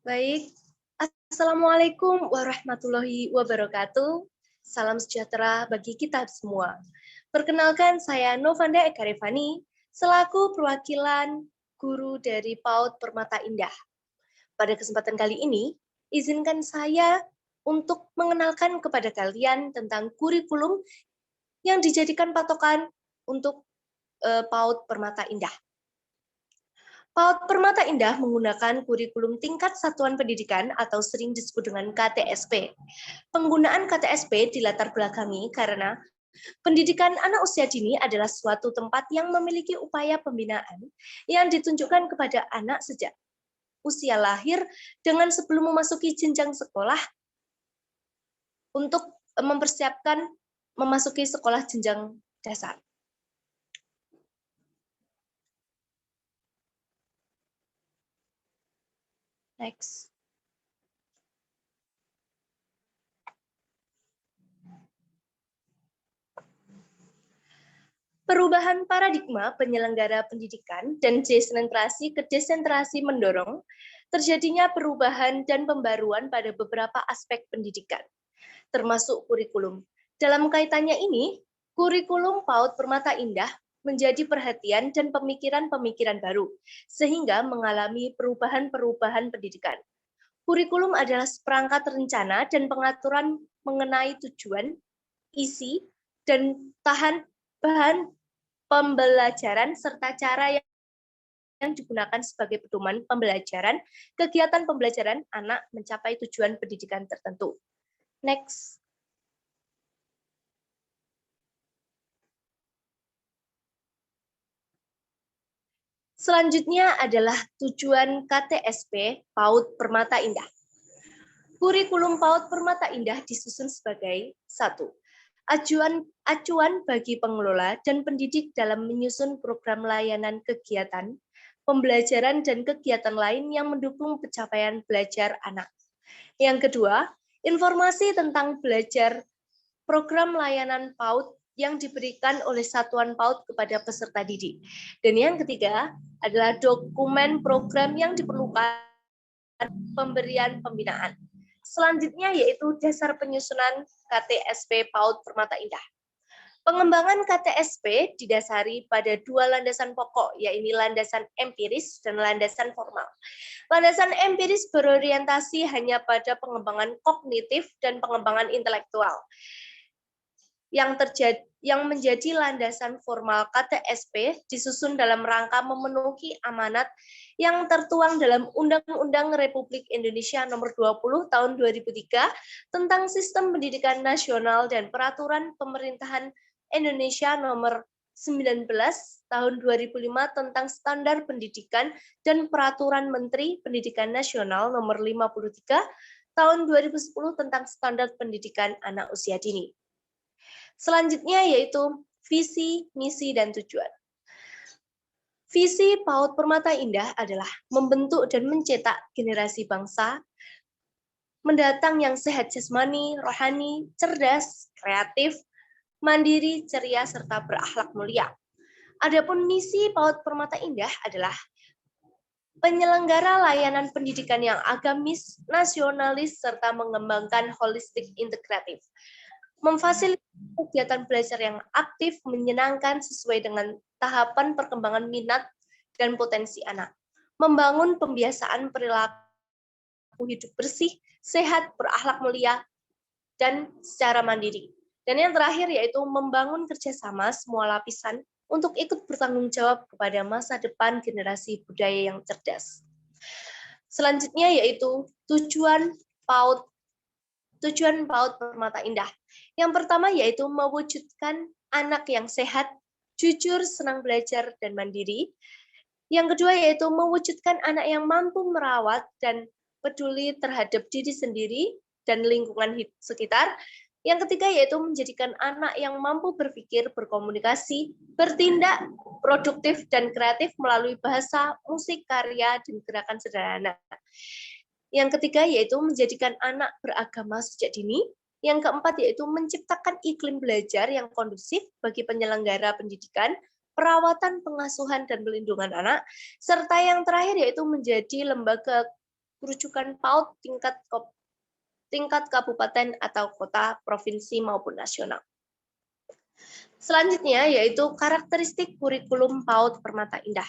Baik, Assalamualaikum warahmatullahi wabarakatuh. Salam sejahtera bagi kita semua. Perkenalkan, saya Novanda Ekarevani, selaku perwakilan guru dari PAUD Permata Indah. Pada kesempatan kali ini, izinkan saya untuk mengenalkan kepada kalian tentang kurikulum yang dijadikan patokan untuk PAUD Permata Indah. PAUD Permata Indah menggunakan kurikulum tingkat satuan pendidikan atau sering disebut dengan KTSP. Penggunaan KTSP dilatar belakangi karena pendidikan anak usia dini adalah suatu tempat yang memiliki upaya pembinaan yang ditunjukkan kepada anak sejak usia lahir dengan sebelum memasuki jenjang sekolah untuk mempersiapkan memasuki sekolah jenjang dasar. Next. Perubahan paradigma penyelenggara pendidikan dan desentrasi ke desentrasi mendorong terjadinya perubahan dan pembaruan pada beberapa aspek pendidikan, termasuk kurikulum. Dalam kaitannya ini, kurikulum PAUD Permata Indah menjadi perhatian dan pemikiran-pemikiran baru, sehingga mengalami perubahan-perubahan pendidikan. Kurikulum adalah seperangkat rencana dan pengaturan mengenai tujuan, isi, dan bahan pembelajaran serta cara yang digunakan sebagai pedoman pembelajaran, kegiatan pembelajaran anak mencapai tujuan pendidikan tertentu. Next. Selanjutnya adalah tujuan KTSP PAUD Permata Indah. Kurikulum PAUD Permata Indah disusun sebagai 1. Acuan bagi pengelola dan pendidik dalam menyusun program layanan kegiatan, pembelajaran dan kegiatan lain yang mendukung pencapaian belajar anak. Yang kedua, informasi tentang belajar program layanan PAUD yang diberikan oleh satuan PAUD kepada peserta didik. Dan yang ketiga adalah dokumen program yang diperlukan pemberian pembinaan. Selanjutnya yaitu dasar penyusunan KTSP PAUD Permata Indah. Pengembangan KTSP didasari pada dua landasan pokok, yaitu landasan empiris dan landasan formal. Landasan empiris berorientasi hanya pada pengembangan kognitif dan pengembangan intelektual. Yang menjadi landasan formal KTSP disusun dalam rangka memenuhi amanat yang tertuang dalam Undang-Undang Republik Indonesia Nomor 20 Tahun 2003 tentang Sistem Pendidikan Nasional dan Peraturan Pemerintahan Indonesia Nomor 19 Tahun 2005 tentang Standar Pendidikan dan Peraturan Menteri Pendidikan Nasional Nomor 53 Tahun 2010 tentang Standar Pendidikan Anak Usia Dini. Selanjutnya yaitu visi, misi, dan tujuan. Visi PAUD Permata Indah adalah membentuk dan mencetak generasi bangsa mendatang yang sehat jasmani, rohani, cerdas, kreatif, mandiri, ceria, serta berakhlak mulia. Adapun misi PAUD Permata Indah adalah penyelenggara layanan pendidikan yang agamis, nasionalis, serta mengembangkan holistik integratif. Memfasilitasi kegiatan belajar yang aktif, menyenangkan sesuai dengan tahapan perkembangan minat dan potensi anak. Membangun pembiasaan perilaku hidup bersih, sehat, berakhlak mulia, dan secara mandiri. Dan yang terakhir yaitu membangun kerjasama semua lapisan untuk ikut bertanggung jawab kepada masa depan generasi budaya yang cerdas. Selanjutnya yaitu tujuan PAUD Permata Indah. Yang pertama yaitu mewujudkan anak yang sehat, jujur, senang belajar, dan mandiri. Yang kedua yaitu mewujudkan anak yang mampu merawat dan peduli terhadap diri sendiri dan lingkungan sekitar. Yang ketiga yaitu menjadikan anak yang mampu berpikir, berkomunikasi, bertindak, produktif, dan kreatif melalui bahasa, musik, karya, dan gerakan sederhana. Yang ketiga yaitu menjadikan anak beragama sejak dini. Yang keempat yaitu menciptakan iklim belajar yang kondusif bagi penyelenggara pendidikan, perawatan, pengasuhan, dan pelindungan anak. Serta yang terakhir yaitu menjadi lembaga rujukan PAUD tingkat kabupaten atau kota, provinsi maupun nasional. Selanjutnya yaitu karakteristik kurikulum PAUD Permata Indah.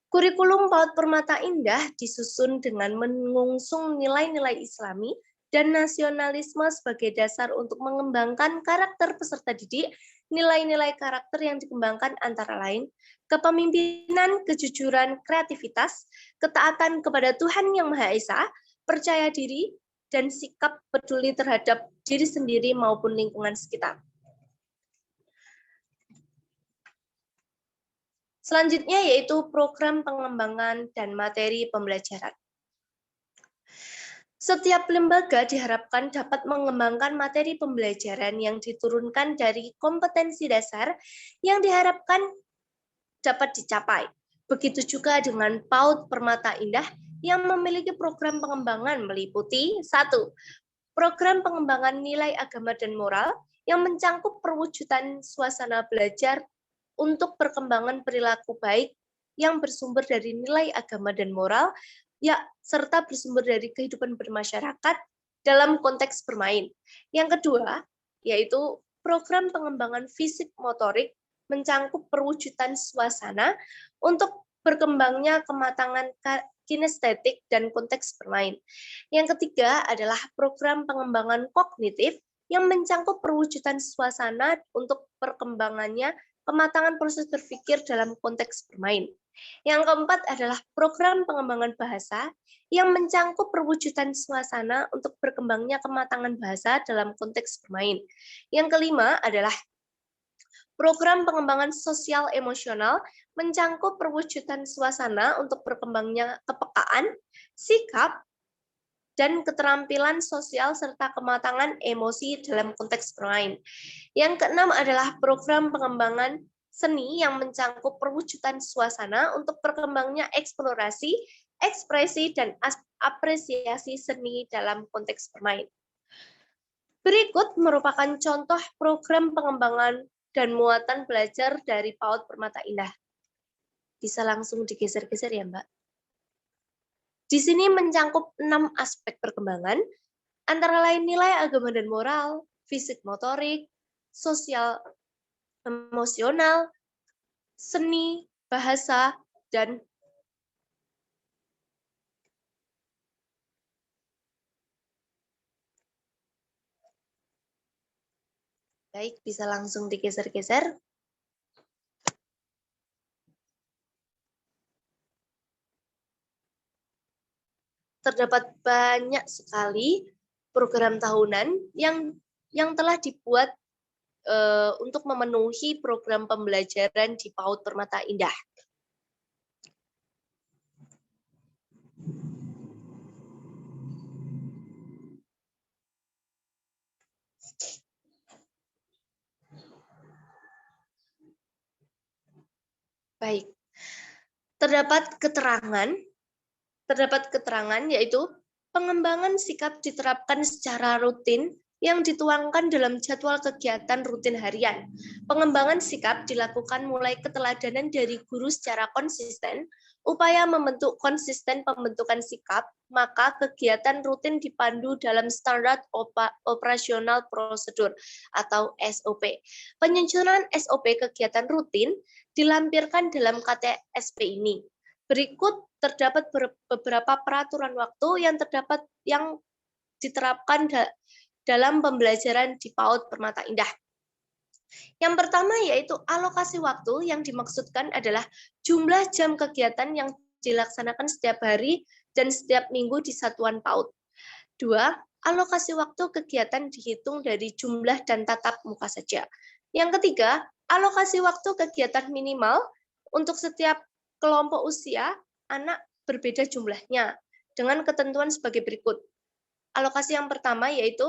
Kurikulum PAUD Permata Indah disusun dengan mengusung nilai-nilai Islami dan nasionalisme sebagai dasar untuk mengembangkan karakter peserta didik. Nilai-nilai karakter yang dikembangkan antara lain kepemimpinan, kejujuran, kreativitas, ketaatan kepada Tuhan Yang Maha Esa, percaya diri, dan sikap peduli terhadap diri sendiri maupun lingkungan sekitar. Selanjutnya yaitu program pengembangan dan materi pembelajaran. Setiap lembaga diharapkan dapat mengembangkan materi pembelajaran yang diturunkan dari kompetensi dasar yang diharapkan dapat dicapai. Begitu juga dengan PAUD Permata Indah yang memiliki program pengembangan meliputi 1. Program pengembangan nilai agama dan moral yang mencangkup perwujudan suasana belajar untuk perkembangan perilaku baik yang bersumber dari nilai agama dan moral, ya, serta bersumber dari kehidupan bermasyarakat dalam konteks bermain. Yang kedua, yaitu program pengembangan fisik motorik mencangkup perwujudan suasana untuk berkembangnya kematangan kinestetik dan konteks bermain. Yang ketiga adalah program pengembangan kognitif yang mencangkup perwujudan suasana untuk perkembangannya kematangan proses berpikir dalam konteks bermain. Yang keempat adalah program pengembangan bahasa yang mencangkup perwujudan suasana untuk berkembangnya kematangan bahasa dalam konteks bermain. Yang kelima adalah program pengembangan sosial emosional mencangkup perwujudan suasana untuk berkembangnya kepekaan, sikap, dan keterampilan sosial serta kematangan emosi dalam konteks bermain. Yang keenam adalah program pengembangan seni yang mencangkup perwujudan suasana untuk berkembangnya eksplorasi, ekspresi, dan apresiasi seni dalam konteks bermain. Berikut merupakan contoh program pengembangan dan muatan belajar dari PAUD Permata Indah. Bisa langsung digeser-geser ya, Mbak? Di sini mencangkup 6 aspek perkembangan, antara lain nilai agama dan moral, fisik motorik, sosial emosional, seni, bahasa, dan baik, bisa langsung digeser-geser. Terdapat banyak sekali program tahunan yang telah dibuat untuk memenuhi program pembelajaran di PAUD Permata Indah. Baik, terdapat keterangan yaitu pengembangan sikap diterapkan secara rutin yang dituangkan dalam jadwal kegiatan rutin harian. Pengembangan sikap dilakukan mulai keteladanan dari guru secara konsisten, upaya membentuk konsisten pembentukan sikap, maka kegiatan rutin dipandu dalam standar operasional prosedur atau SOP. Penyusunan SOP kegiatan rutin dilampirkan dalam KTSP ini. Berikut terdapat beberapa peraturan waktu yang diterapkan dalam pembelajaran di PAUD Permata Indah. Yang pertama yaitu alokasi waktu, yang dimaksudkan adalah jumlah jam kegiatan yang dilaksanakan setiap hari dan setiap minggu di satuan PAUD. 2. Alokasi waktu kegiatan dihitung dari jumlah dan tatap muka saja. Yang ketiga, alokasi waktu kegiatan minimal untuk setiap kelompok usia anak berbeda jumlahnya dengan ketentuan sebagai berikut. Alokasi yang pertama yaitu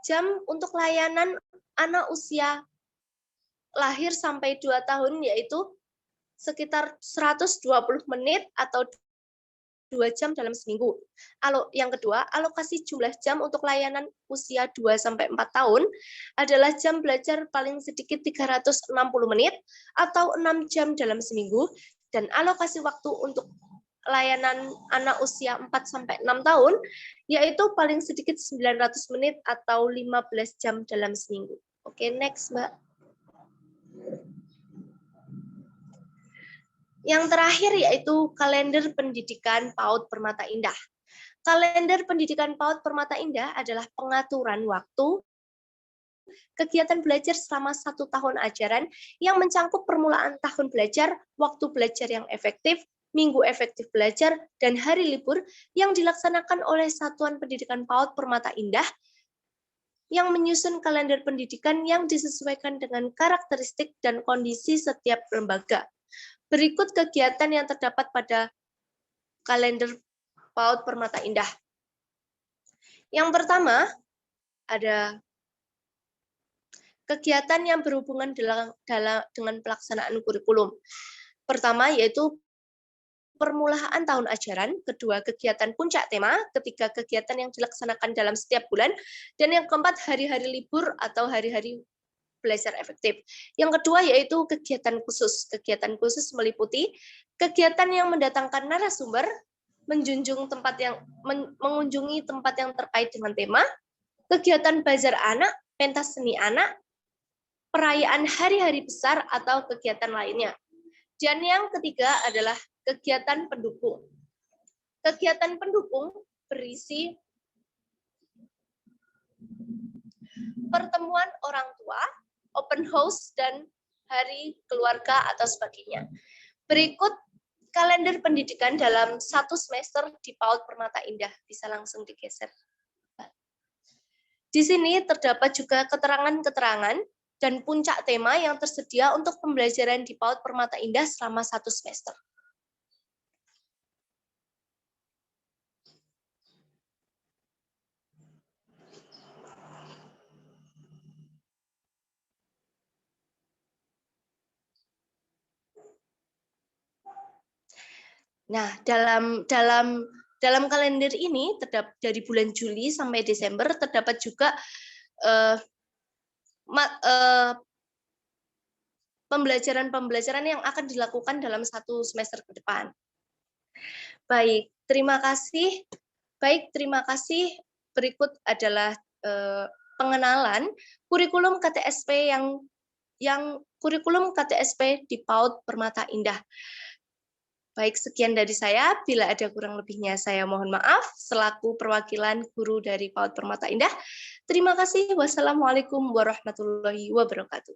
jam untuk layanan anak usia lahir sampai 2 tahun yaitu sekitar 120 menit atau 2 jam dalam seminggu. Yang kedua, alokasi jumlah jam untuk layanan usia 2-4 tahun adalah jam belajar paling sedikit 360 menit atau 6 jam dalam seminggu, dan alokasi waktu untuk layanan anak usia 4-6 tahun, yaitu paling sedikit 900 menit atau 15 jam dalam seminggu. Oke, next, Mbak. Yang terakhir yaitu kalender pendidikan PAUD Permata Indah. Kalender pendidikan PAUD Permata Indah adalah pengaturan waktu kegiatan belajar selama 1 tahun ajaran yang mencangkup permulaan tahun belajar, waktu belajar yang efektif, minggu efektif belajar, dan hari libur yang dilaksanakan oleh Satuan Pendidikan PAUD Permata Indah yang menyusun kalender pendidikan yang disesuaikan dengan karakteristik dan kondisi setiap lembaga. Berikut kegiatan yang terdapat pada kalender PAUD Permata Indah. Yang pertama, ada kegiatan yang berhubungan dengan pelaksanaan kurikulum. Pertama, yaitu permulaan tahun ajaran, kedua, kegiatan puncak tema, ketiga, kegiatan yang dilaksanakan dalam setiap bulan, dan yang keempat, hari-hari libur atau hari-hari belajar efektif. Yang kedua yaitu kegiatan khusus. Kegiatan khusus meliputi kegiatan yang mendatangkan narasumber, mengunjungi tempat yang terkait dengan tema, kegiatan bazar anak, pentas seni anak, perayaan hari-hari besar atau kegiatan lainnya. Dan yang ketiga adalah kegiatan pendukung. Kegiatan pendukung berisi pertemuan orang tua, open house, dan hari keluarga atau sebagainya. Berikut kalender pendidikan dalam 1 semester di PAUD Permata Indah. Bisa langsung digeser. Di sini terdapat juga keterangan-keterangan dan puncak tema yang tersedia untuk pembelajaran di PAUD Permata Indah selama 1 semester. Nah, dalam kalender ini terdapat dari bulan Juli sampai Desember terdapat juga pembelajaran-pembelajaran yang akan dilakukan dalam 1 semester ke depan. Baik, terima kasih. Berikut adalah pengenalan kurikulum KTSP yang kurikulum KTSP di PAUD Permata Indah. Baik, sekian dari saya. Bila ada kurang lebihnya, saya mohon maaf selaku perwakilan guru dari PAUD Permata Indah. Terima kasih. Wassalamualaikum warahmatullahi wabarakatuh.